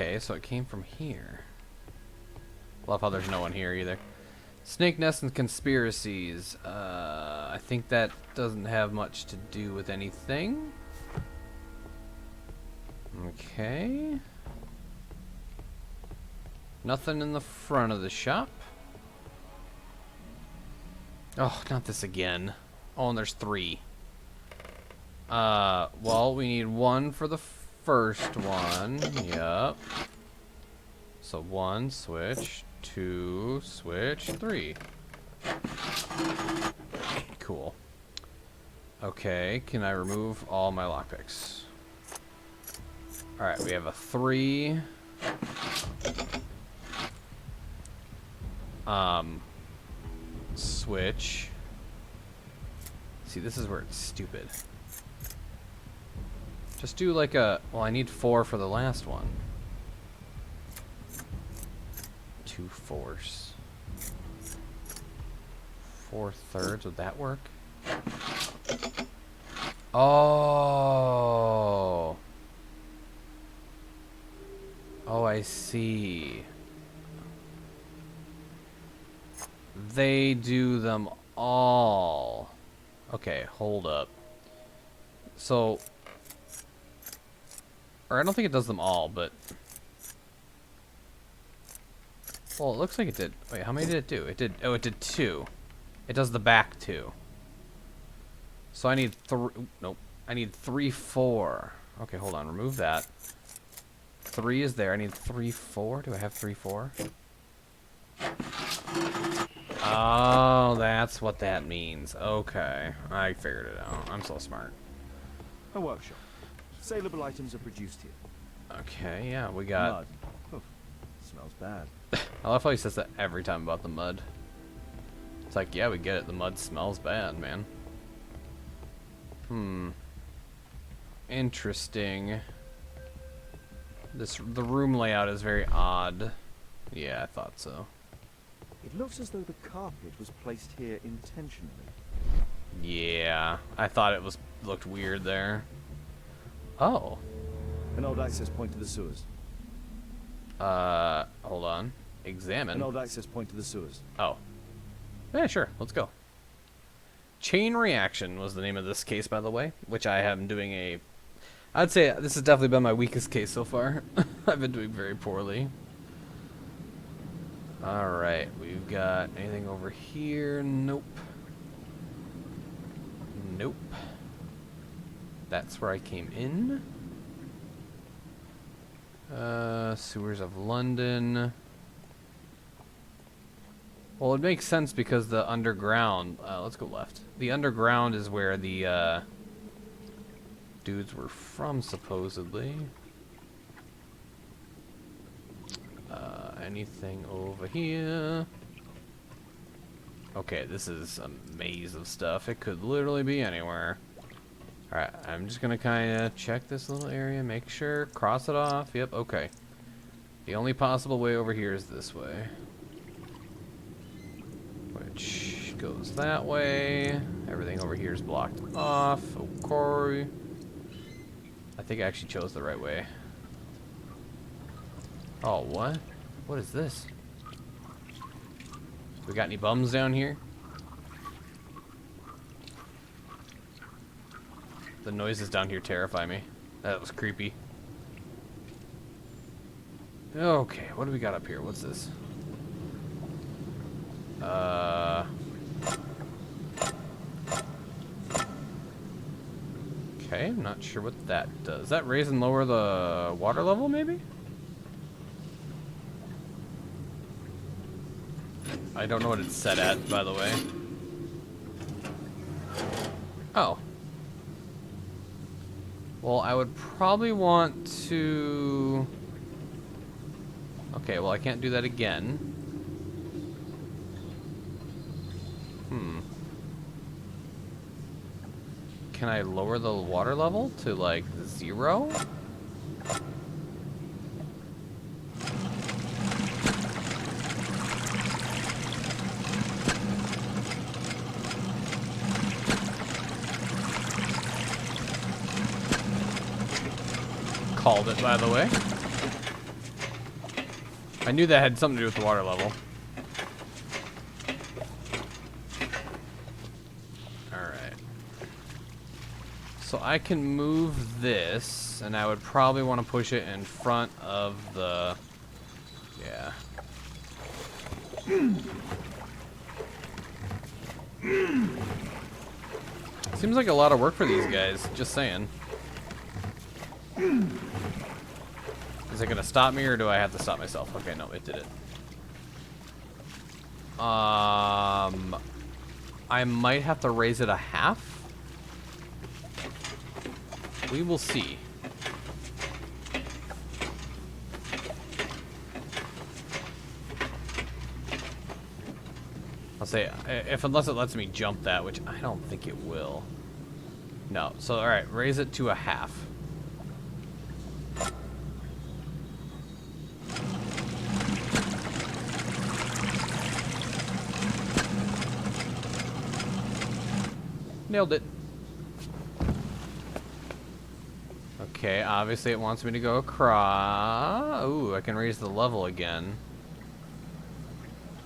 Okay, so it came from here. Love how there's no one here either. Snake nests and conspiracies. I think that doesn't have much to do with anything. Okay. Nothing in the front of the shop. Oh, not this again. Oh, and there's 3. Well, we need 1 for the first one. Yep. So 1, switch. 2, switch. 3. Cool. Okay, can I remove all my lockpicks? Alright, we have a 3. Switch. See, this is where it's stupid. Just do like a... Well, I need 4 for the last one. 2 fourths. 4 thirds, would that work? Oh. Oh, I see. They do them all. Okay, hold up. So... Or I don't think it does them all, but... Well, it looks like it did. Wait, how many did it do? It did... Oh, it did 2. It does the back 2. So I need 3... Nope. I need 3, 4. Okay, hold on. Remove that. 3 is there. I need 3, 4. Do I have 3, 4? Oh, that's what that means. Okay. I figured it out. I'm so smart. A workshop. Saleable items are produced here. Okay, yeah, we got... Mud. Oof, smells bad. I love how he says that every time about the mud. It's like, yeah, we get it. The mud smells bad, man. Interesting. The room layout is very odd. Yeah, I thought so. It looks as though the carpet was placed here intentionally. Yeah, I thought it looked weird there. Oh. An old access point to the sewers. Hold on. Examine. An old access point to the sewers. Oh. Yeah, sure. Let's go. Chain Reaction was the name of this case, by the way, which I am doing a... I'd say this has definitely been my weakest case so far. I've been doing very poorly. Alright, we've got anything over here? Nope. Nope. That's where I came in. Sewers of London. Well, it makes sense because the underground... let's go left. The underground is where the dudes were from, supposedly. Anything over here? Okay, this is a maze of stuff. It could literally be anywhere. Alright, I'm just gonna kinda check this little area, make sure, cross it off. Yep, okay. The only possible way over here is this way. Which goes that way. Everything over here is blocked off. Okay. I think I actually chose the right way. Oh, what? What is this? We got any bums down here? The noises down here terrify me. That was creepy. Okay, what do we got up here? What's this? Okay, I'm not sure what that does. Does that raise and lower the water level, maybe? I don't know what it's set at, by the way. Oh. Well, I would probably want to... Okay, well, I can't do that again. Can I lower the water level to, like, 0? Called it, by the way. I knew that had something to do with the water level. Alright. So I can move this, and I would probably want to push it in front of the... Yeah. Seems like a lot of work for these guys, just saying. Is it gonna stop me, or do I have to stop myself? Okay, no, it did it. I might have to raise it a half. We will see. I'll say, unless it lets me jump that, which I don't think it will. No, so alright, raise it to a half. Nailed it. Okay, obviously it wants me to go across. Ooh, I can raise the level again.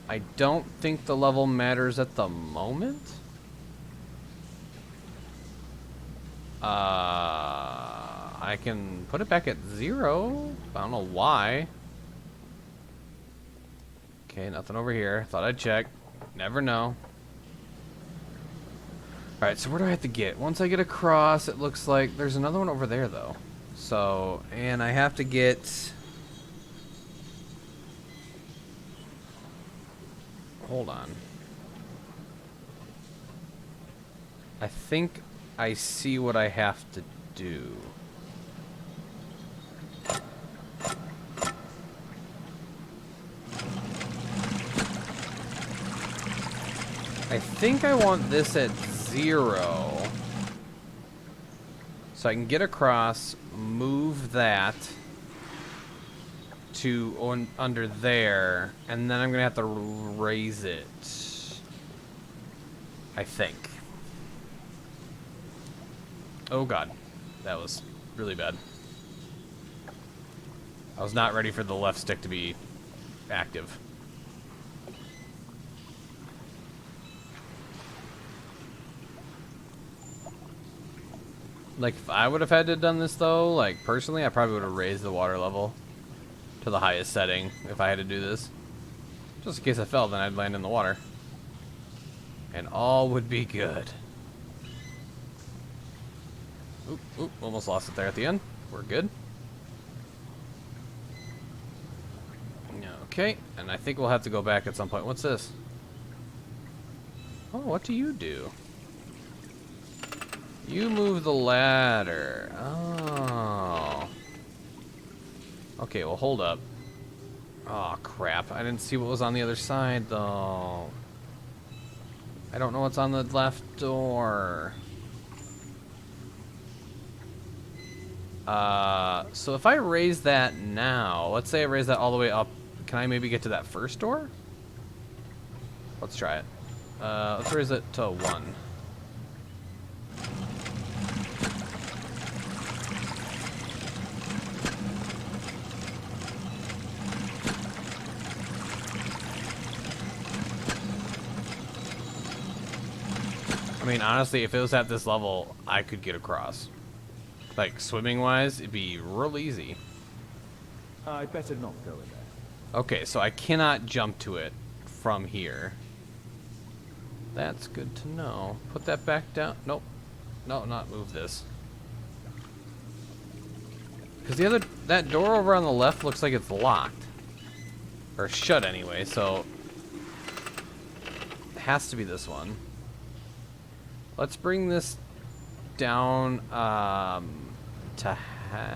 I don't think the level matters at the moment. I can put it back at 0. I don't know why. Okay, nothing over here. Thought I'd check. Never know. Alright, so where do I have to get? Once I get across, it looks like there's another one over there, though. So, and I have to get... Hold on. I think I see what I have to do. I think I want this at 0. So I can get across, move that to under there, and then I'm gonna have to raise it. I think. Oh god, that was really bad. I was not ready for the left stick to be active. Like, if I would have had to have done this, though, like, personally, I probably would have raised the water level to the highest setting if I had to do this. Just in case I fell, then I'd land in the water. And all would be good. Oop, oop, almost lost it there at the end. We're good. Okay, and I think we'll have to go back at some point. What's this? Oh, what do you do? You move the ladder. Oh. Okay, well, hold up. Oh, crap. I didn't see what was on the other side, though. I don't know what's on the left door. So if I raise that now, let's say I raise that all the way up, can I maybe get to that first door? Let's try it. Let's raise it to 1. I mean, honestly, if it was at this level, I could get across. Like, swimming-wise, it'd be real easy. I'd better not go in there. Okay, so I cannot jump to it from here. That's good to know. Put that back down. Nope. No, not move this. Because that door over on the left looks like it's locked. Or shut anyway, so... it has to be this one. Let's bring this down, to half.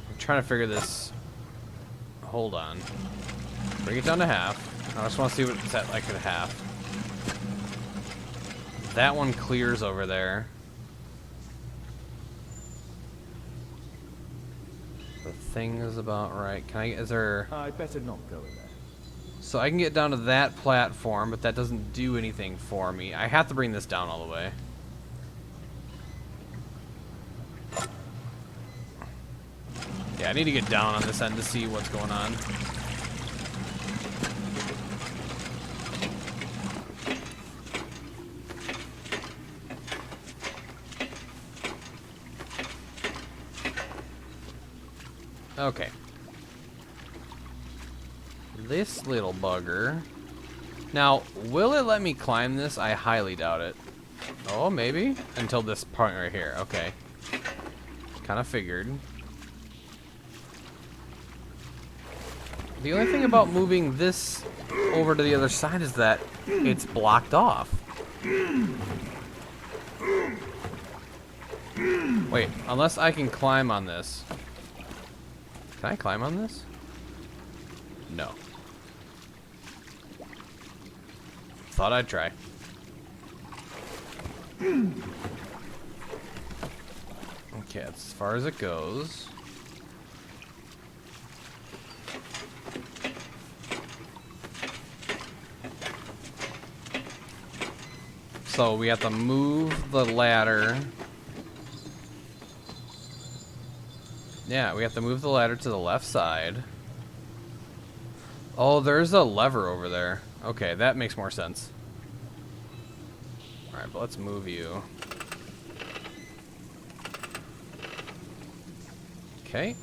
I'm trying to figure this. Hold on. Bring it down to half. I just want to see what it's at like at half. That one clears over there. The thing is about right. Can I? Is there? I'd better not go in there. So I can get down to that platform, but that doesn't do anything for me. I have to bring this down all the way. Okay, I need to get down on this end to see what's going on. Okay. This little bugger. Now, will it let me climb this? I highly doubt it. Oh, maybe? Until this point right here. Okay. Kind of figured. The only thing about moving this over to the other side is that it's blocked off. Wait, unless I can climb on this. Can I climb on this? No. Thought I'd try. Okay, that's as far as it goes. So we have to move the ladder. Yeah, we have to move the ladder to the left side. Oh, there's a lever over there. Okay, that makes more sense. Alright, but let's move you. Okay.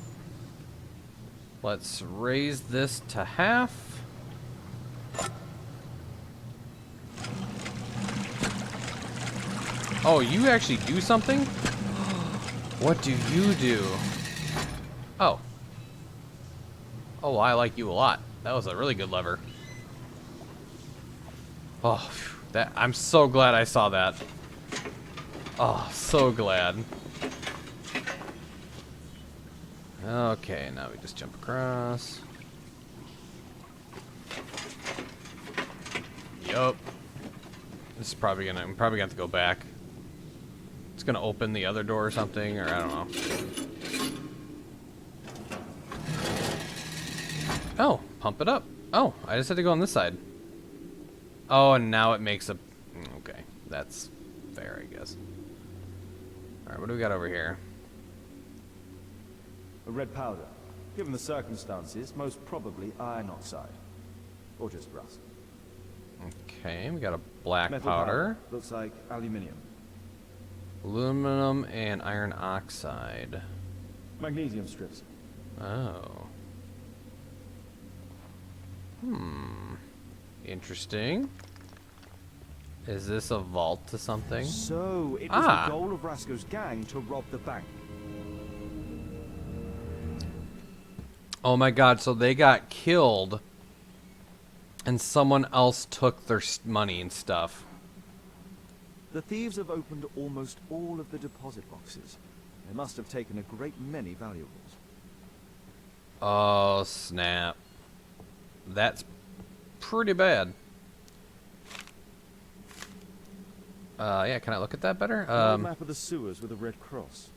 Let's raise this to half. Oh, you actually do something? What do you do? Oh. Oh, well, I like you a lot. That was a really good lever. Oh, phew, that I'm so glad I saw that. Oh, so glad. Okay, now we just jump across. Yup. This is probably gonna. I'm probably gonna have to go back. It's gonna open the other door or something, or I don't know. Oh, pump it up. Oh, I just had to go on this side. Oh, and now it makes a... Okay, that's fair, I guess. Alright, what do we got over here? A red powder. Given the circumstances, most probably iron oxide. Or just rust. Okay, we got a black Metal powder. Looks like aluminium. Aluminum and iron oxide. Magnesium strips. Oh. Interesting. Is this a vault to something? So, it was the goal of Rasco's gang to rob the bank. Oh my god, so they got killed and someone else took their money and stuff. The thieves have opened almost all of the deposit boxes. They must have taken a great many valuables. Oh, snap. That's pretty bad. Yeah, can I look at that better? An old map of the sewers with a red cross.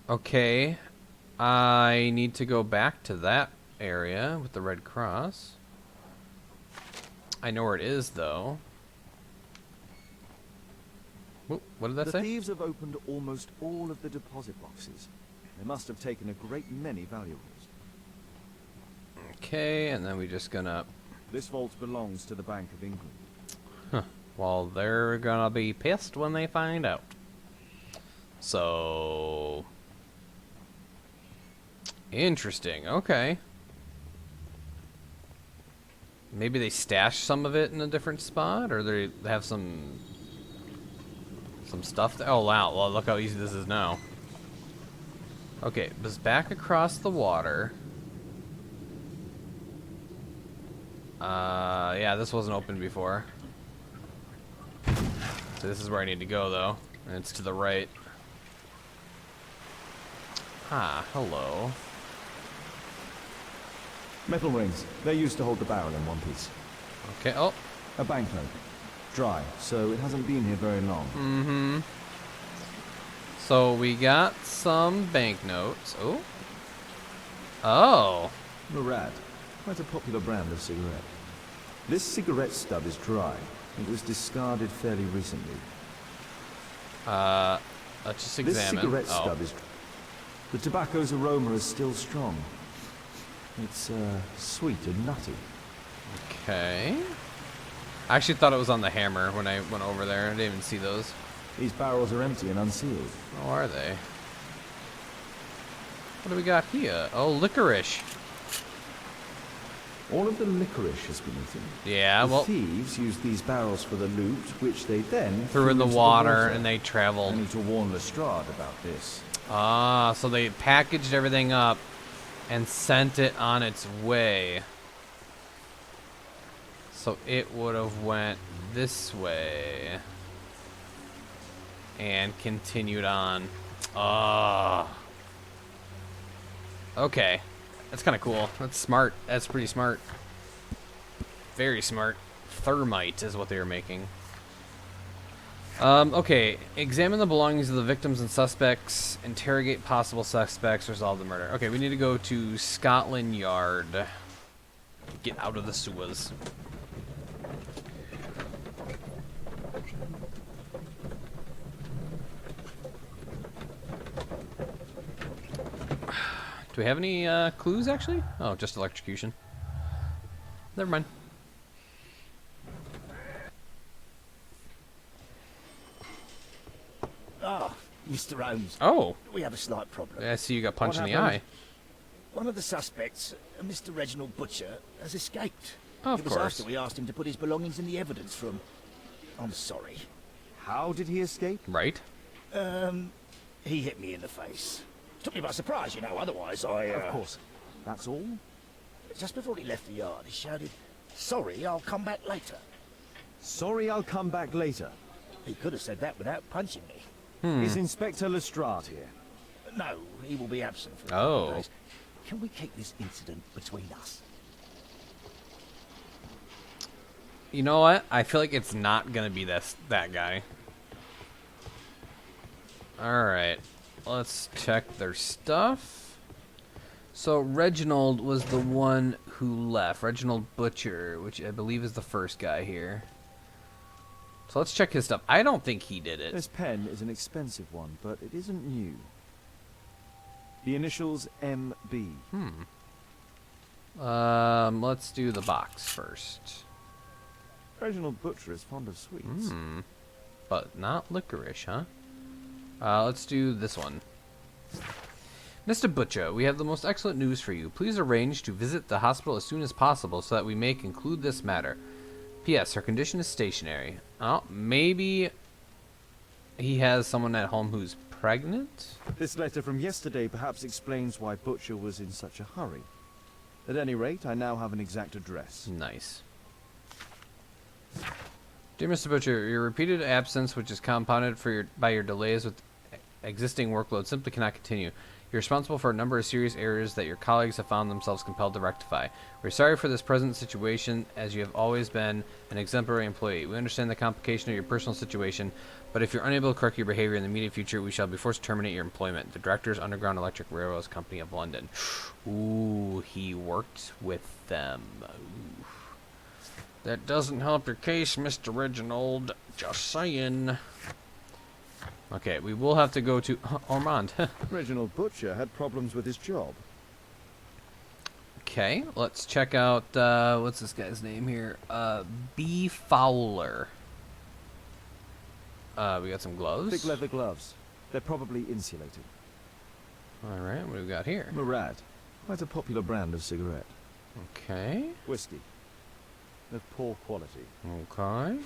Okay. I need to go back to that area with the red cross. I know where it is, though. What did that say? The thieves have opened almost all of the deposit boxes. They must have taken a great many valuables. Okay, and then we just gonna... This vault belongs to the Bank of England. Huh. Well, they're gonna be pissed when they find out. So... Interesting, okay. Maybe they stash some of it in a different spot, or they have some stuff there. Oh wow, well, look how easy this is now. Okay, this back across the water. Yeah, this wasn't open before. So this is where I need to go, though. And it's to the right. Ah, hello. Metal rings. They're used to hold the barrel in one piece. Okay, oh. A banknote. Dry, so it hasn't been here very long. Mm-hmm. So we got some banknotes. Oh. Oh. Murad. Quite a popular brand of cigarette. This cigarette stub is dry. It was discarded fairly recently. Let's just examine. This cigarette oh. stub is... The tobacco's aroma is still strong. It's sweet and nutty. Okay. I actually thought it was on the hammer when I went over there. I didn't even see those. These barrels are empty and unsealed. Oh, are they? What do we got here? Oh, licorice. All of the licorice has been eaten. Yeah, The well, thieves used these barrels for the loot, which they then threw in the into water and they I traveled. need to warn Lestrade about this. Ah, so they packaged everything up and sent it on its way. So it would have went this way and continued on. Ah. Okay. That's kind of cool. That's smart. That's pretty smart. Very smart. Thermite is what they were making. Okay. Examine the belongings of the victims and suspects. Interrogate possible suspects. Resolve the murder. Okay, we need to go to Scotland Yard. Get out of the sewers. Do we have any clues, actually? Oh, just electrocution. Never mind. Ah, Mr. Holmes. Oh, We have a slight problem. I see you got punched in What the eye. happened? One of the suspects, Mr. Reginald Butcher, has escaped. Oh, of it was course. after we asked him to put his belongings in the evidence room. I'm sorry. How did he escape? Right? He hit me in the face. Took me by surprise, you know, otherwise I... Of course. That's all? Just before he left the yard, he shouted, "Sorry, I'll come back later." Sorry, I'll come back later. He could have said that without punching me. Is Inspector Lestrade here? No, he will be absent for a Oh. couple of days. Can we keep this incident between us? You know what? I feel like it's not gonna be that guy. Alright. Let's check their stuff. So Reginald was the one who left. Reginald Butcher, which I believe is the first guy here. So let's check his stuff. I don't think he did it. This pen is an expensive one, but it isn't new. The initials MB. Let's do the box first. Reginald Butcher is fond of sweets. But not licorice, huh? Let's do this one. Mr. Butcher, we have the most excellent news for you. Please arrange to visit the hospital as soon as possible so that we may conclude this matter. P.S. Her condition is stationary. Oh, maybe he has someone at home who's pregnant? This letter from yesterday perhaps explains why Butcher was in such a hurry. At any rate, I now have an exact address. Nice. Dear Mr. Butcher, your repeated absence, which is compounded by your delays with existing workload, simply cannot continue. You're responsible for a number of serious errors that your colleagues have found themselves compelled to rectify. We're sorry for this present situation, as you have always been an exemplary employee. We understand the complication of your personal situation, but if you're unable to correct your behavior in the immediate future, we shall be forced to terminate your employment. The Directors Underground Electric Railroads Company of London. Ooh, he worked with them. Ooh. That doesn't help your case, Mr. Reginald. Just saying. Okay, we will have to go to Ormond. Reginald Butcher had problems with his job. Okay, let's check out, what's this guy's name here? B. Fowler. We got some gloves. Thick leather gloves. They're probably insulated. Alright, what do we got here? Murad. Quite a popular brand of cigarette. Okay. Whiskey. Of poor quality. Okay.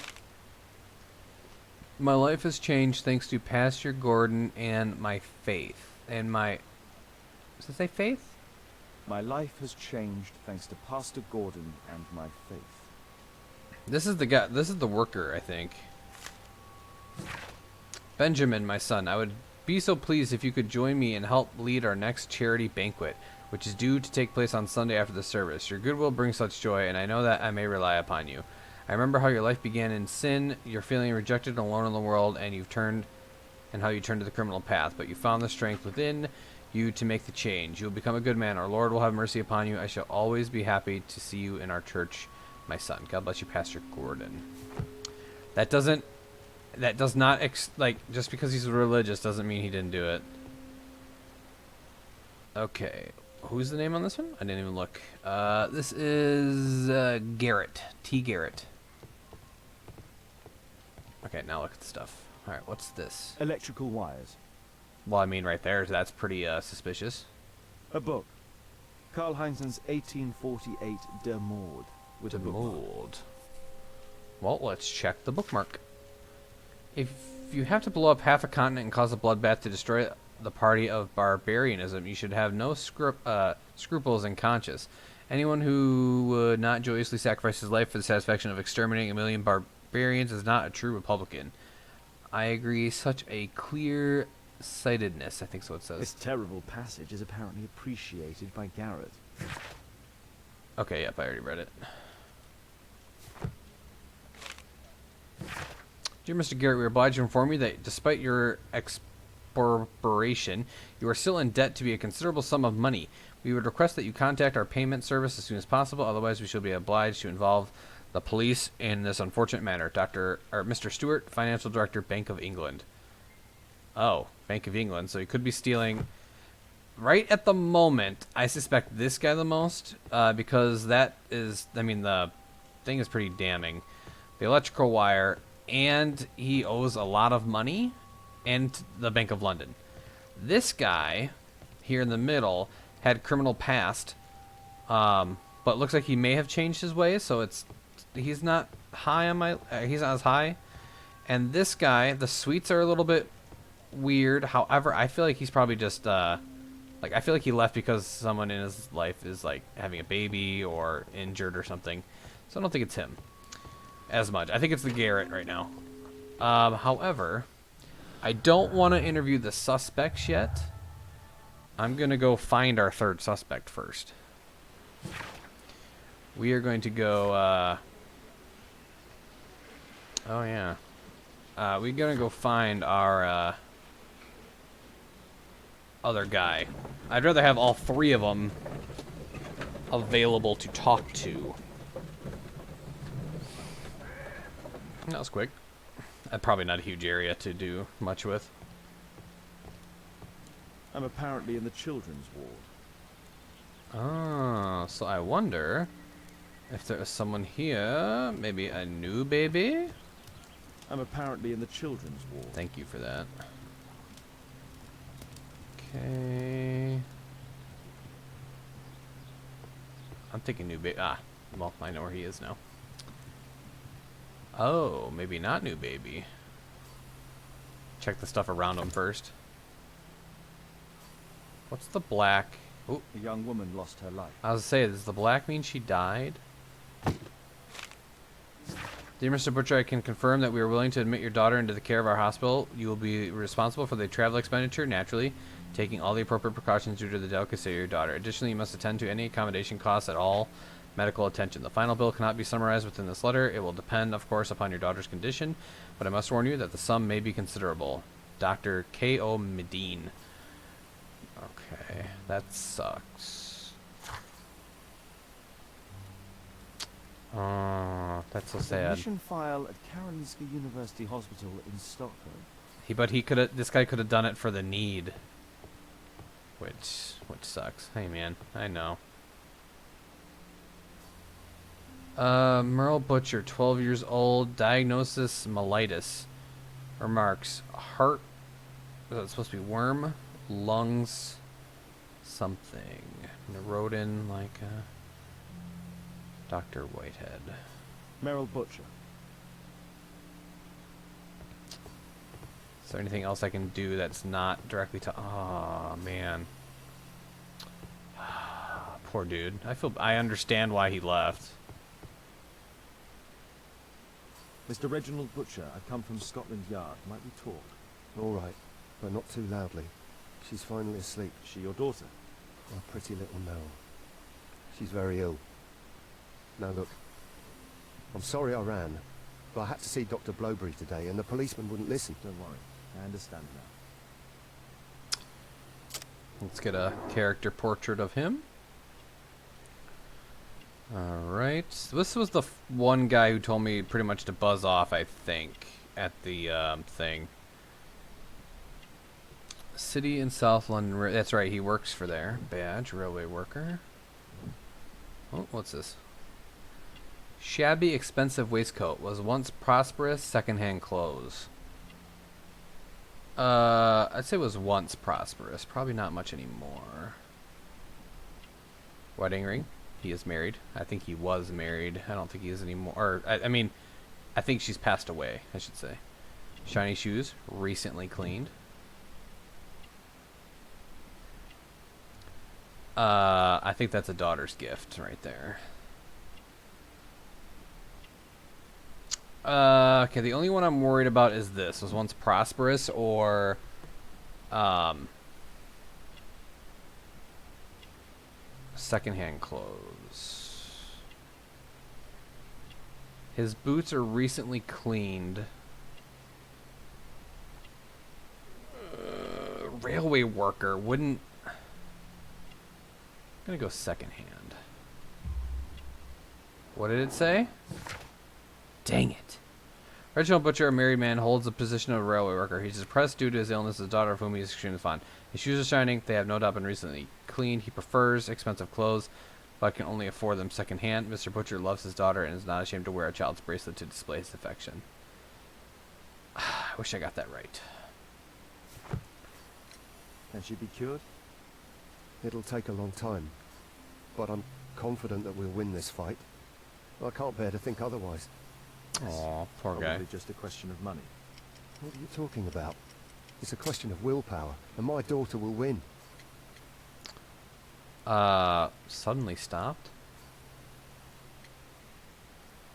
My life has changed thanks to Pastor Gordon and my faith. And my... Does it say faith? My life has changed thanks to Pastor Gordon and my faith. This is the guy. This is the worker, I think. Benjamin, my son, I would be so pleased if you could join me and help lead our next charity banquet, which is due to take place on Sunday after the service. Your goodwill brings such joy, and I know that I may rely upon you. I remember how your life began in sin, you're feeling rejected and alone in the world, and how you turned to the criminal path, but you found the strength within you to make the change. You will become a good man. Our Lord will have mercy upon you. I shall always be happy to see you in our church, my son. God bless you, Pastor Gordon. That does not, just because he's religious doesn't mean he didn't do it. Okay. Who's the name on this one? I didn't even look. This is Garrett. T. Garrett. Okay, now look at the stuff. Alright, what's this? Electrical wires. Well, I mean, right there, that's pretty suspicious. A book. Karl Heinzen's 1848 Der Mord. With a bookmark. Mold. Well, let's check the bookmark. If you have to blow up half a continent and cause a bloodbath to destroy the party of barbarianism, you should have no scruples in conscience. Anyone who would not joyously sacrifice his life for the satisfaction of exterminating a million barbarians is not a true Republican. I agree. Such a clear-sightedness, I think so it says. This terrible passage is apparently appreciated by Garrett. Okay, yep, I already read it. Dear Mr. Garrett, we are obliged to inform you that despite your expropriation, you are still in debt to be a considerable sum of money. We would request that you contact our payment service as soon as possible, otherwise we shall be obliged to involve the police in this unfortunate matter. Mr. Stewart, Financial Director, Bank of England. Oh, Bank of England. So he could be stealing. Right at the moment, I suspect this guy the most, because that is, I mean, the thing is pretty damning. The electrical wire, and he owes a lot of money, and the Bank of London. This guy, here in the middle, had criminal past, but looks like he may have changed his ways, so he's not high on my, he's not as high. And this guy, the sweets are a little bit weird. However, I feel like he's probably just, like, I feel like he left because someone in his life is, like, having a baby or injured or something. So I don't think it's him as much. I think it's the Garrett right now. However, I don't want to interview the suspects yet. I'm going to go find our third suspect first. We are going to go, oh, yeah. We're going to go find our, other guy. I'd rather have all three of them available to talk to. That was quick. Probably not a huge area to do much with. I'm apparently in the children's ward. Oh, so I wonder if there is someone here. Maybe a new baby? I'm apparently in the children's ward. Thank you for that. Okay. I'm thinking new baby. Ah, well, I know where he is now. Oh, maybe not new baby. Check the stuff around him first. What's the black? Oh, A young woman lost her life. I was gonna say, does the black mean she died? Dear Mr. Butcher, I can confirm that we are willing to admit your daughter into the care of our hospital. You will be responsible for the travel expenditure, naturally, taking all the appropriate precautions due to the delicacy of your daughter. Additionally, you must attend to any accommodation costs at all medical attention. The final bill cannot be summarized within this letter. It will depend, of course, upon your daughter's condition, but I must warn you that the sum may be considerable. Dr. K.O. Medine. Okay, that sucks. Oh, that's so sad. Admission file at Karolinska University Hospital in Stockholm. This guy could have done it for the need. Which sucks. Hey man, I know. Merle Butcher, 12 years old, diagnosis mellitus. Remarks, heart, is that supposed to be worm, lungs, something. Neurodin, like, Dr. Whitehead. Merrill Butcher. Is there anything else I can do that's not directly to... Oh, man. Poor dude. I understand why he left. Mr. Reginald Butcher, I've come from Scotland Yard. Might we talk? All right, but not too loudly. She's finally asleep. She your daughter? My pretty little Mel. She's very ill. Now look, I'm sorry I ran, but I had to see Dr. Blowberry today and the policeman wouldn't listen. Don't worry, I understand now. Let's get a character portrait of him. Alright. This was the one guy who told me pretty much to buzz off, I think, at the thing. City in South London. That's right, he works for there. Badge, railway worker. Oh, what's this? Shabby, expensive waistcoat. Was once prosperous, secondhand clothes. I'd say it was once prosperous. Probably not much anymore. Wedding ring. He is married. I think he was married. I don't think he is anymore. Or, I mean, I think she's passed away, I should say. Shiny shoes. Recently cleaned. I think that's a daughter's gift right there. Okay, the only one I'm worried about is this. Was once prosperous or, secondhand clothes. His boots are recently cleaned. Railway worker wouldn't. I'm gonna go secondhand. What did it say? Dang it. Reginald Butcher, a married man, holds the position of a railway worker. He's depressed due to his illness, his daughter of whom he is extremely fond. His shoes are shining. They have no doubt been recently cleaned. He prefers expensive clothes, but can only afford them secondhand. Mr. Butcher loves his daughter and is not ashamed to wear a child's bracelet to display his affection. I wish I got that right. Can she be cured? It'll take a long time, but I'm confident that we'll win this fight. I can't bear to think otherwise. Aw, poor guy. Probably just a question of money. What are you talking about? It's a question of willpower, and my daughter will win. Suddenly stopped?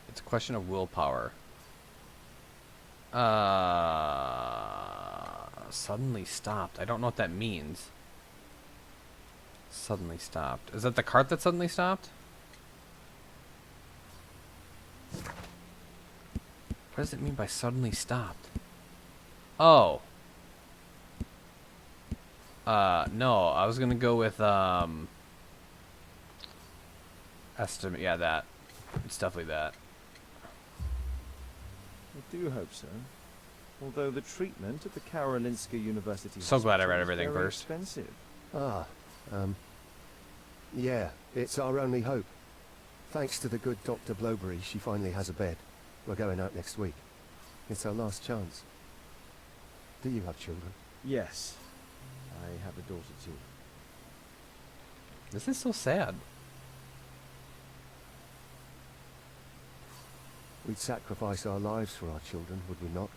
It's a question of willpower. Suddenly stopped. I don't know what that means. Suddenly stopped. Is that the cart that suddenly stopped? What does it mean by suddenly stopped? Oh. No, I was gonna go with, estimate, yeah, that. It's definitely that. I do hope so. Although the treatment at the Karolinska University So glad I read Hospital is everything very first. expensive. Yeah, it's our only hope. Thanks to the good Dr. Blowberry, she finally has a bed. We're going out next week. It's our last chance. Do you have children? Yes. I have a daughter too. This is so sad. We'd sacrifice our lives for our children, would we not?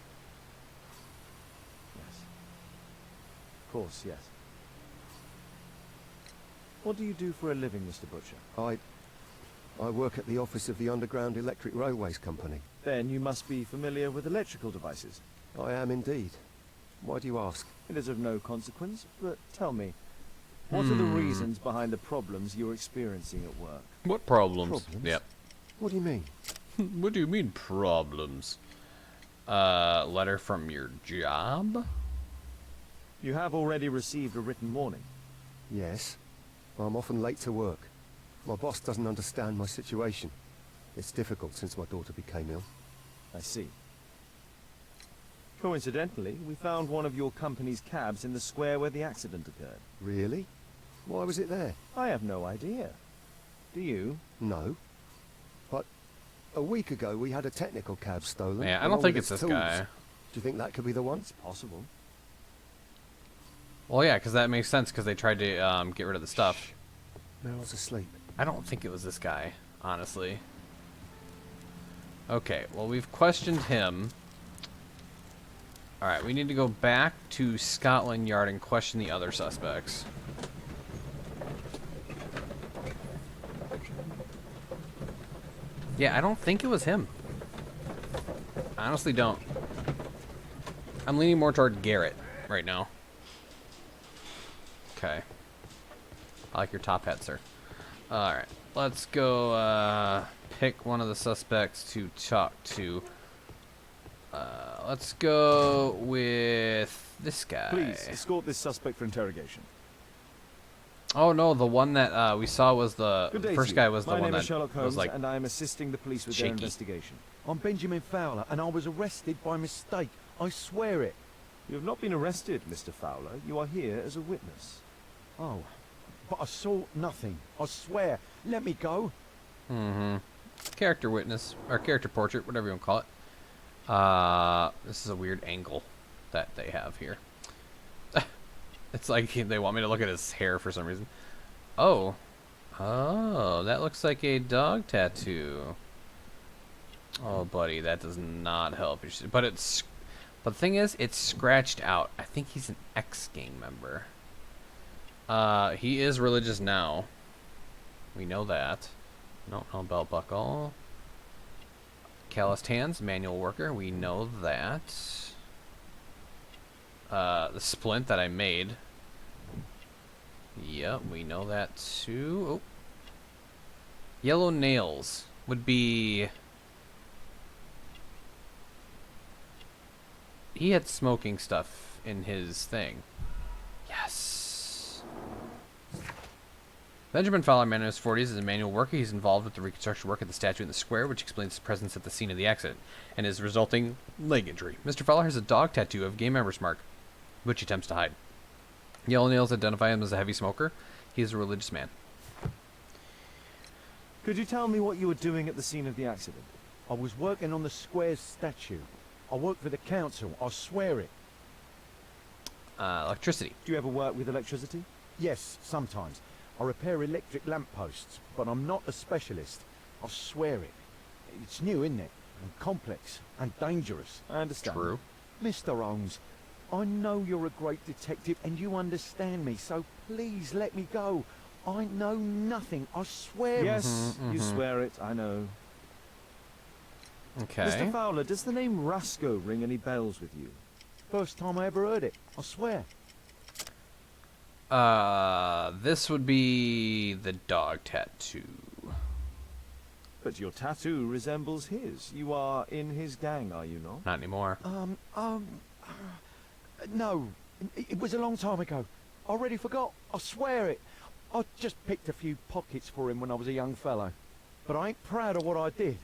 Yes. Of course, yes. What do you do for a living, Mr. Butcher? I work at the office of the Underground Electric Railways Company. Then you must be familiar with electrical devices. I am indeed. Why do you ask? It is of no consequence, but tell me, what are the reasons behind the problems you're experiencing at work? What problems? Problems? Yep. What do you mean? What do you mean problems? Letter from your job? You have already received a written warning. Yes. I'm often late to work. My boss doesn't understand my situation. It's difficult since my daughter became ill. I see. Coincidentally, we found one of your company's cabs in the square where the accident occurred. Really? Why was it there? I have no idea. Do you? No. But a week ago we had a technical cab stolen. Yeah, I don't along think with it's this its tools. guy. Do you think that could be the one? It's possible. Well, yeah, because that makes sense because they tried to get rid of the stuff. Meryl's asleep. I don't think it was this guy, honestly. Okay, well, we've questioned him. Alright, we need to go back to Scotland Yard and question the other suspects. Yeah, I don't think it was him. I honestly don't. I'm leaning more toward Garrett right now. Okay. I like your top hat, sir. Alright, let's go pick one of the suspects to talk to. Let's go with this guy. Please, escort this suspect for interrogation. Oh no, the one that we saw was the Good day first to you. guy was the My one name that is Sherlock was Holmes, like and I am assisting the police with their shaky. investigation. I'm Benjamin Fowler, and I was arrested by mistake. I swear it. You have not been arrested, Mr. Fowler. You are here as a witness. Oh, but I saw nothing. I swear. Let me go. Mm-hmm. Character witness, or character portrait, whatever you want to call it. This is a weird angle that they have here. It's like they want me to look at his hair for some reason. Oh. Oh, that looks like a dog tattoo. Oh, buddy, that does not help. But the thing is, it's scratched out. I think he's an ex-gang member. He is religious now. We know that. No belt buckle. Calloused hands, manual worker. We know that. The splint that I made. Yep, we know that too. Oh. Yellow nails would be... He had smoking stuff in his thing. Yes. Benjamin Fowler, man in his 40s, is a manual worker. He's involved with the reconstruction work at the statue in the square, which explains his presence at the scene of the accident and his resulting leg injury. Mr. Fowler has a dog tattoo of game member's mark, which he attempts to hide. Yellow nails identify him as a heavy smoker. He is a religious man. Could you tell me what you were doing at the scene of the accident? I was working on the square's statue. I work for the council. I swear it. Electricity. Do you ever work with electricity? Yes, sometimes. I repair electric lampposts, but I'm not a specialist. I swear it. It's new, isn't it? And complex and dangerous. I understand. True. Mr. Holmes, I know you're a great detective and you understand me, so please let me go. I know nothing, I swear. Yes, you swear it, I know. Okay. Mr. Fowler, does the name Rasco ring any bells with you? First time I ever heard it, I swear. This would be the dog tattoo. But your tattoo resembles his. You are in his gang, are you not? Not anymore. No. It was a long time ago. I already forgot, I swear it. I just picked a few pockets for him when I was a young fellow. But I ain't proud of what I did.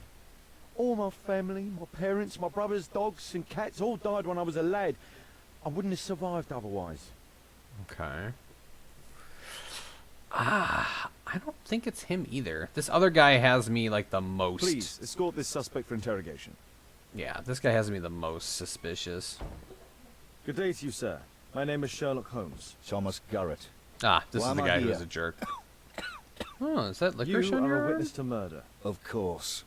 All my family, my parents, my brothers, dogs and cats all died when I was a lad. I wouldn't have survived otherwise. Okay. I don't think it's him either. This other guy has me like the most. Please, escort this suspect for interrogation. Yeah, this guy has me the most suspicious. Good day to you, sir. My name is Sherlock Holmes. Thomas Garrett. Ah, this Why is the am I guy who here? was a jerk. Oh, is that You licorice on your are a arm? witness to murder. Of course.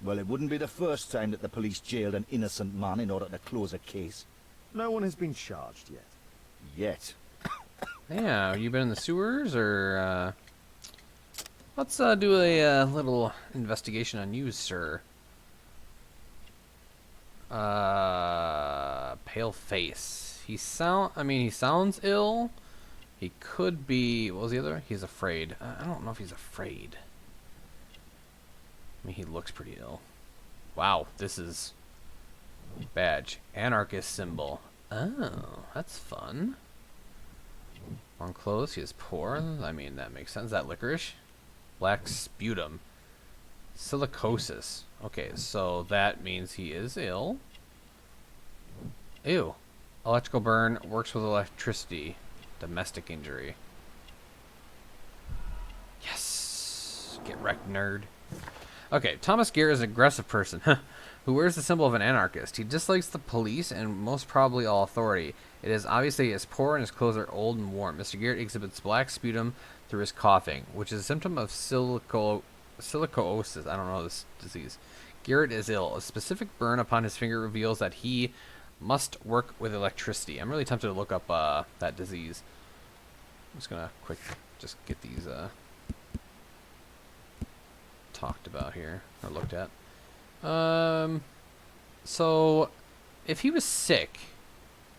Well, it wouldn't be the first time that the police jailed an innocent man in order to close a case. No one has been charged yet. Yet. Yeah, you been in the sewers, or, Let's, do a, little investigation on you, sir. Pale face. He sounds ill. He could be, what was the other? He's afraid. I don't know if he's afraid. I mean, he looks pretty ill. Wow, this is... Badge. Anarchist symbol. Oh, that's fun. On clothes, he is poor. I mean, that makes sense. Is that licorice? Black sputum. Silicosis. Okay, so that means he is ill. Ew. Electrical burn. Works with electricity. Domestic injury. Yes. Get wrecked, nerd. Okay, Thomas Garrett is an aggressive person who wears the symbol of an anarchist. He dislikes the police and most probably all authority. It is obviously he is poor and his clothes are old and worn. Mr. Garrett exhibits black sputum through his coughing, which is a symptom of silicosis. I don't know this disease. Garrett is ill. A specific burn upon his finger reveals that he must work with electricity. I'm really tempted to look up that disease. I'm just gonna just get these talked about here or looked at. So if he was sick,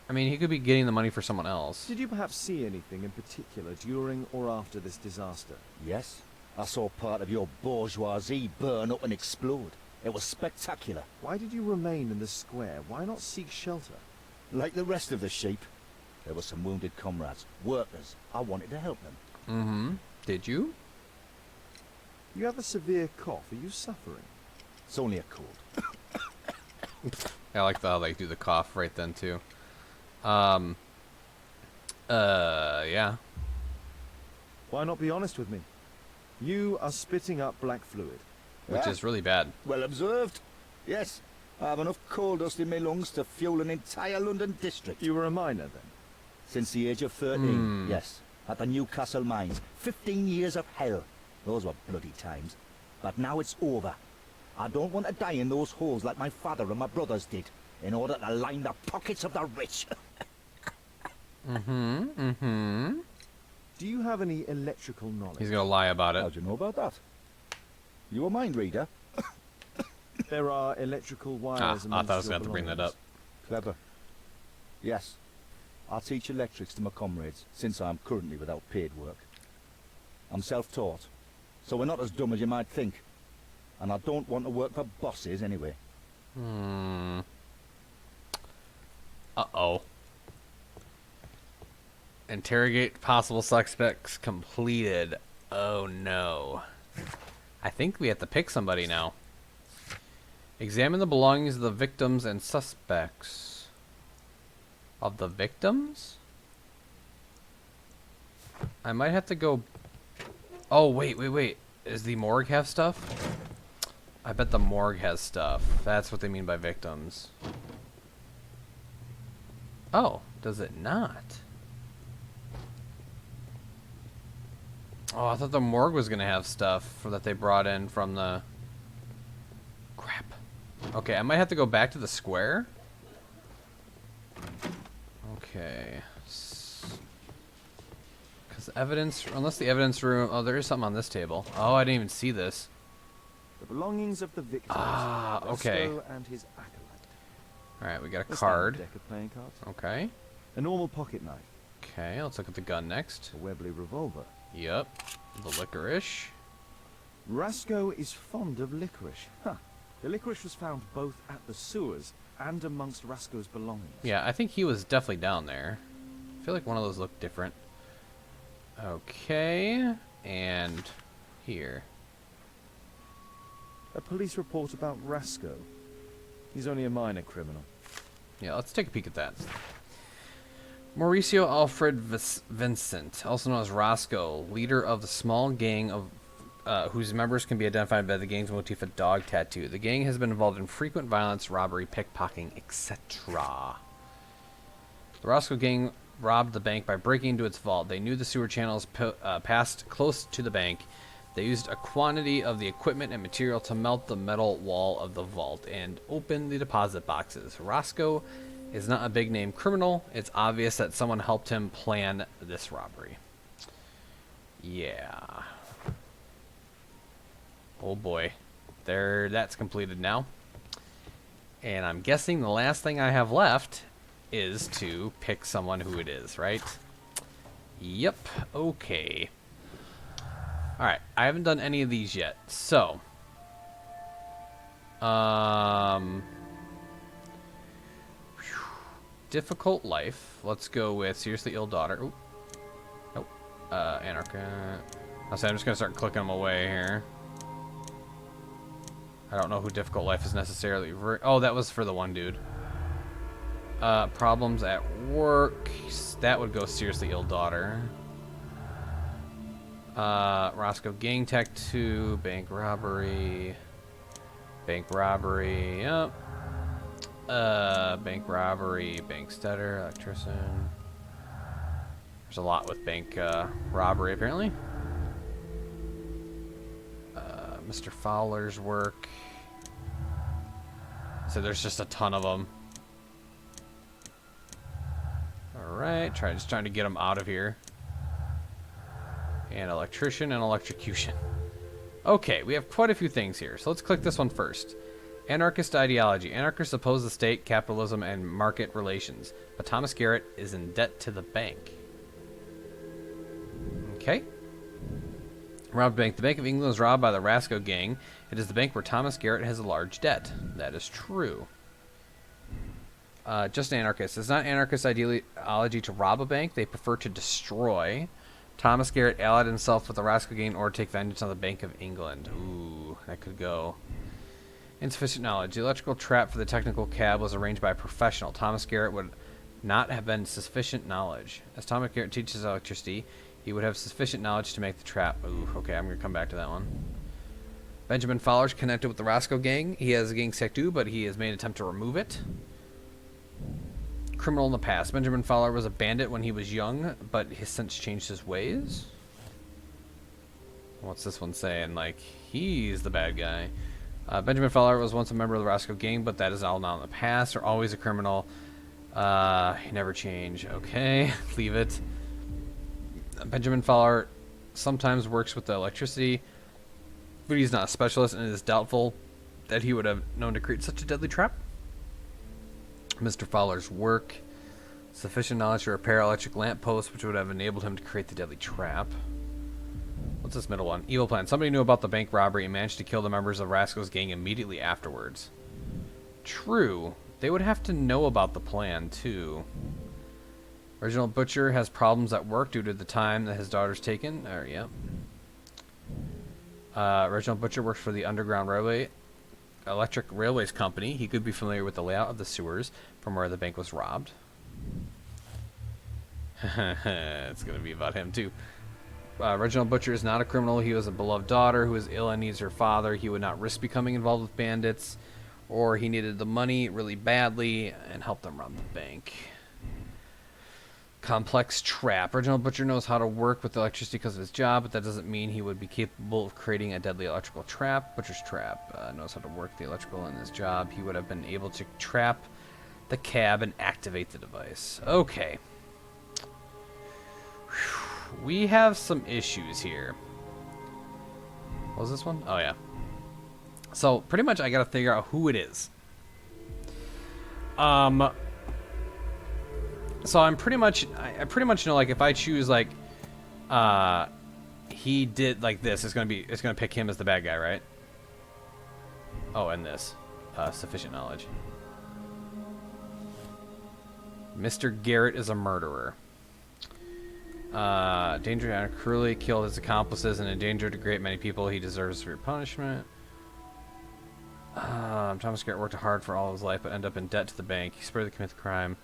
I mean, he could be getting the money for someone else. Did you perhaps see anything in particular during or after this disaster? Yes. I saw part of your bourgeoisie burn up and explode. It was spectacular. Why did you remain in the square? Why not seek shelter? Like the rest of the sheep. There were some wounded comrades, workers. I wanted to help them. Mm-hmm. Did you? You have a severe cough. Are you suffering? It's only a cold. I like how they do the cough right then too. Um. Yeah. Why not be honest with me? You are spitting up black fluid. Which Yeah? is really bad. Well observed. Yes, I have enough coal dust in my lungs to fuel an entire London district. You were a miner then? Since the age of 13, yes. At the Newcastle mines. 15 years of hell. Those were bloody times. But now it's over. I don't want to die in those holes like my father and my brothers did, in order to line the pockets of the rich. Do you have any electrical knowledge? He's gonna lie about it. How'd you know about that? You a mind reader? There are electrical wires I thought amongst I was your gonna have to bring that up. belongings. Clever. Yes. I teach electrics to my comrades, since I'm currently without paid work. I'm self-taught, so we're not as dumb as you might think. And I don't want to work for bosses anyway. Uh-oh. Interrogate possible suspects completed. Oh no. I think we have to pick somebody now. Examine the belongings of the victims and suspects. Of the victims? I might have to go... Oh, wait. Does the morgue have stuff? I bet the morgue has stuff. That's what they mean by victims. Oh, does it not? Oh, I thought the morgue was gonna have stuff that they brought in from the... Crap. Okay, I might have to go back to the square. Okay. Because evidence... Unless the evidence room... Oh, there is something on this table. Oh, I didn't even see this. The belongings of the victims. Ah, okay. Roscoe and his acolyte. Alright, we got a A standard card. deck of playing cards. Okay. A normal pocket knife. Okay, let's look at the gun next. A Webley revolver. Yep. The licorice. Roscoe is fond of licorice. Huh. The licorice was found both at the sewers and amongst Roscoe's belongings. Yeah, I think he was definitely down there. I feel like one of those looked different. Okay. And here. A police report about Roscoe. He's only a minor criminal. Yeah, let's take a peek at that. Mauricio Alfred Vincent, also known as Roscoe, leader of the small gang of whose members can be identified by the gang's motif of dog tattoo. The gang has been involved in frequent violence, robbery, pickpocketing, etc. The Roscoe gang robbed the bank by breaking into its vault. They knew the sewer channels passed close to the bank. They used a quantity of the equipment and material to melt the metal wall of the vault and open the deposit boxes. Roscoe is not a big-name criminal. It's obvious that someone helped him plan this robbery. Yeah. Oh boy. That's completed now. And I'm guessing the last thing I have left is to pick someone who it is, right? Yep. Okay. Alright, I haven't done any of these yet, so... Difficult life. Let's go with seriously ill daughter. Ooh. Nope. Anarchist. I'm just gonna start clicking them away here. I don't know who difficult life is necessarily. Oh, that was for the one dude. Problems at work. That would go seriously ill daughter. Roscoe gang tech 2, bank robbery. Bank robbery, yep. Bank robbery, bank stutter, electrician. There's a lot with bank robbery apparently. Mr. Fowler's work. So there's just a ton of them. Alright, just trying to get them out of here. And electrician and electrocution. Okay, we have quite a few things here. So let's click this one first. Anarchist ideology. Anarchists oppose the state, capitalism, and market relations. But Thomas Garrett is in debt to the bank. Okay. Robbed bank. The Bank of England was robbed by the Roscoe gang. It is the bank where Thomas Garrett has a large debt. That is true. Just anarchists. It's not anarchist ideology to rob a bank. They prefer to destroy. Thomas Garrett allied himself with the Roscoe gang in order to take vengeance on the Bank of England. Ooh, that could go. Insufficient knowledge. The electrical trap for the technical cab was arranged by a professional. Thomas Garrett would not have been sufficient knowledge. As Thomas Garrett teaches electricity, he would have sufficient knowledge to make the trap. Ooh, okay, I'm going to come back to that one. Benjamin Fowler's connected with the Roscoe gang. He has a gang tattoo, but he has made an attempt to remove it. Criminal in the past. Benjamin Fowler was a bandit when he was young, but has since changed his ways. What's this one saying? Like, he's the bad guy. Benjamin Fowler was once a member of the Roscoe gang, but that is all now in the past. Or always a criminal. He never changed. Okay, leave it. Benjamin Fowler sometimes works with the electricity, but he's not a specialist, and it is doubtful that he would have known to create such a deadly trap. Mr. Fowler's work. Sufficient knowledge to repair electric lamp posts, which would have enabled him to create the deadly trap. What's this middle one? Evil plan. Somebody knew about the bank robbery and managed to kill the members of Roscoe's gang immediately afterwards. True. They would have to know about the plan, too. Reginald Butcher has problems at work due to the time that his daughter's taken. Yeah. Reginald Butcher works for the Underground Railway Electric Railways Company. He could be familiar with the layout of the sewers from where the bank was robbed. It's going to be about him, too. Reginald Butcher is not a criminal. He was a beloved daughter who is ill and needs her father. He would not risk becoming involved with bandits, or he needed the money really badly and helped them rob the bank. Complex trap. Reginald Butcher knows how to work with electricity because of his job, but that doesn't mean he would be capable of creating a deadly electrical trap. Butcher's trap knows how to work the electrical in his job. He would have been able to trap the cab and activate the device. Okay. Whew. We have some issues here. What was this one? Oh, yeah. So, pretty much I gotta figure out who it is. So I pretty much know, like, if I choose, like, he did like this, it's gonna pick him as the bad guy, right? Oh, and this, sufficient knowledge. Mr. Garrett is a murderer. Danger and cruelly killed his accomplices and endangered a great many people. He deserves severe punishment. Thomas Garrett worked hard for all his life, but ended up in debt to the bank. He spared to commit the crime.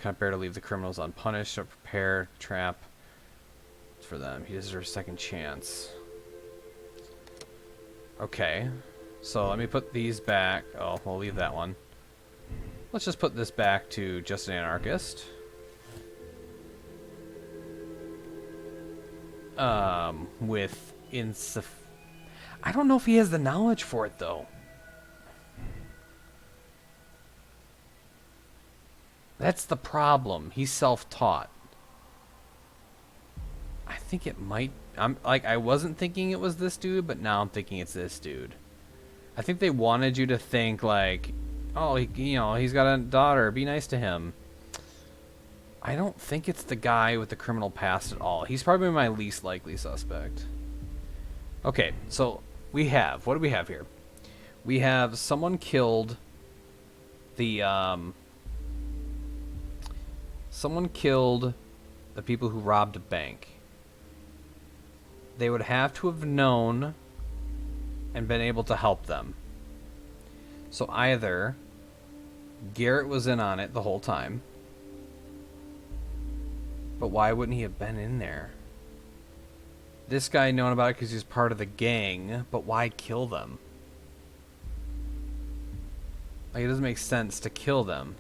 Can't bear to leave the criminals unpunished, so prepare trap for them. He deserves a second chance. Okay, so let me put these back. Oh, we'll leave that one. Let's just put this back to just an anarchist. With I don't know if he has the knowledge for it though. That's the problem. He's self-taught. I think it might... I wasn't thinking it was this dude, but now I'm thinking it's this dude. I think they wanted you to think, like, oh, he's got a daughter. Be nice to him. I don't think it's the guy with the criminal past at all. He's probably my least likely suspect. Okay, so we have... What do we have here? We have someone killed the... Someone killed the people who robbed a bank. They would have to have known and been able to help them. So either Garrett was in on it the whole time, but why wouldn't he have been in there? This guy known about it because he's part of the gang, but why kill them? Like, it doesn't make sense to kill them.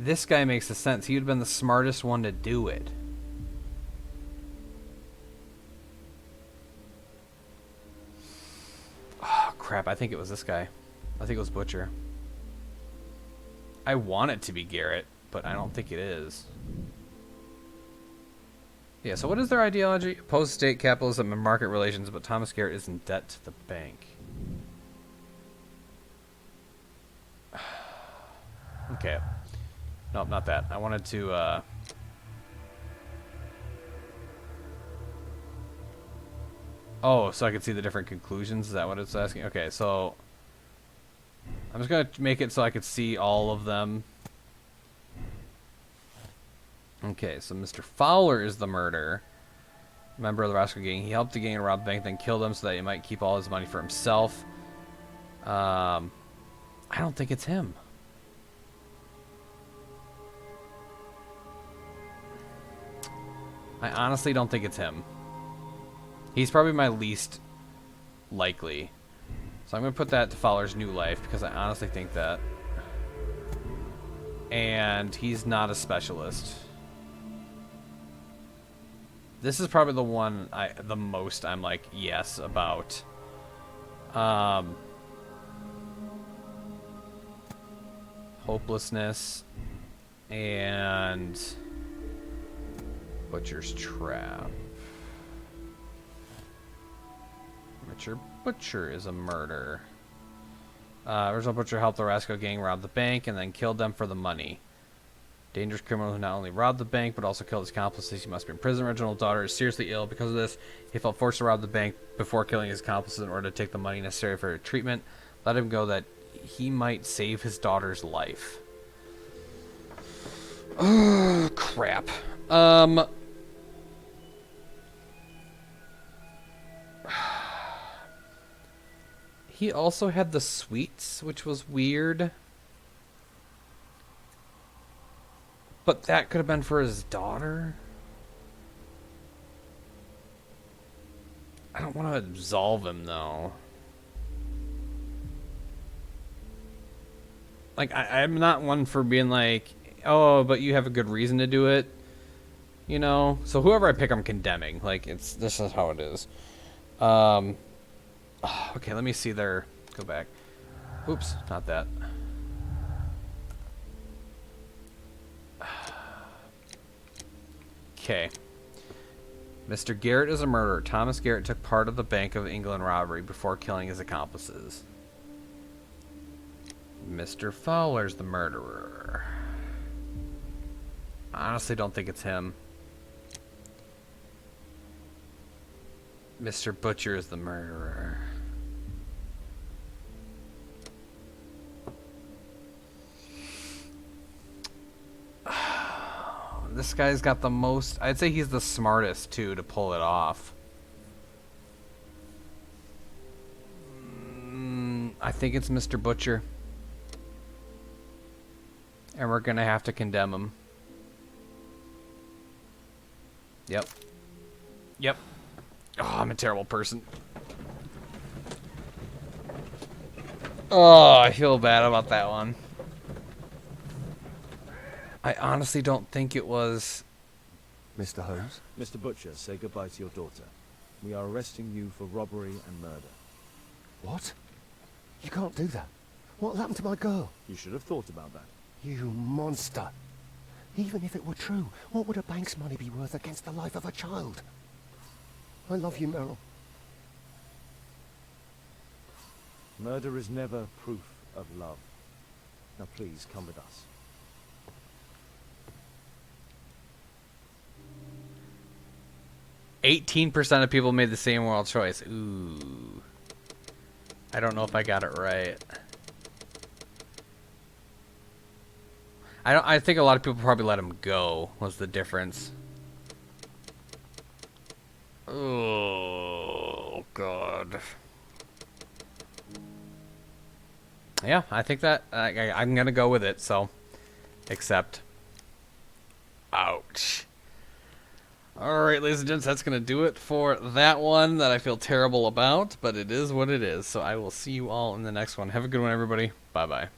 This guy makes a sense. He would have been the smartest one to do it. Oh, crap. I think it was this guy. I think it was Butcher. I want it to be Garrett, but I don't think it is. Yeah, so what is their ideology? Opposed state capitalism and market relations, but Thomas Garrett is in debt to the bank. Okay. Nope, not that. I wanted to, Oh, so I could see the different conclusions? Is that what it's asking? Okay, so... I'm just gonna make it so I could see all of them. Okay, so Mr. Fowler is the murderer. Member of the Roscoe gang. He helped the gang rob the bank, then killed them so that he might keep all his money for himself. I don't think it's him. I honestly don't think it's him. He's probably my least likely. So I'm going to put that to Fowler's new life because I honestly think that. And he's not a specialist. This is probably the one the most I'm like, yes, about. Hopelessness and Butcher's Trap. Richard Butcher is a murder. Original Butcher helped the Rasco gang rob the bank and then killed them for the money. Dangerous criminal who not only robbed the bank but also killed his accomplices. He must be in prison. Original daughter is seriously ill. Because of this, he felt forced to rob the bank before killing his accomplices in order to take the money necessary for her treatment. Let him go that he might save his daughter's life. Oh, crap. He also had the sweets, which was weird. But that could have been for his daughter. I don't want to absolve him, though. Like, I'm not one for being like, oh, but you have a good reason to do it. You know? So whoever I pick, I'm condemning. Like, this is how it is. Okay, let me see their... Go back. Oops, not that. Okay. Mr. Garrett is a murderer. Thomas Garrett took part of the Bank of England robbery before killing his accomplices. Mr. Fowler's the murderer. I honestly don't think it's him. Mr. Butcher is the murderer. This guy's got the most... I'd say he's the smartest, too, to pull it off. I think it's Mr. Butcher. And we're gonna have to condemn him. Yep. Yep. Oh, I'm a terrible person. Oh, I feel bad about that one. I honestly don't think it was... Mr. Holmes? Mr. Butcher, say goodbye to your daughter. We are arresting you for robbery and murder. What? You can't do that. What happened to my girl? You should have thought about that. You monster. Even if it were true, what would a bank's money be worth against the life of a child? I love you, Meryl. Murder is never proof of love. Now please, come with us. 18% of people made the same moral choice. Ooh. I don't know if I got it right. I think a lot of people probably let him go, was the difference. Oh, God. Yeah, I think that I'm going to go with it, so. Except. Ouch. Alright, ladies and gents, that's going to do it for that one that I feel terrible about, but it is what it is. So I will see you all in the next one. Have a good one, everybody. Bye-bye.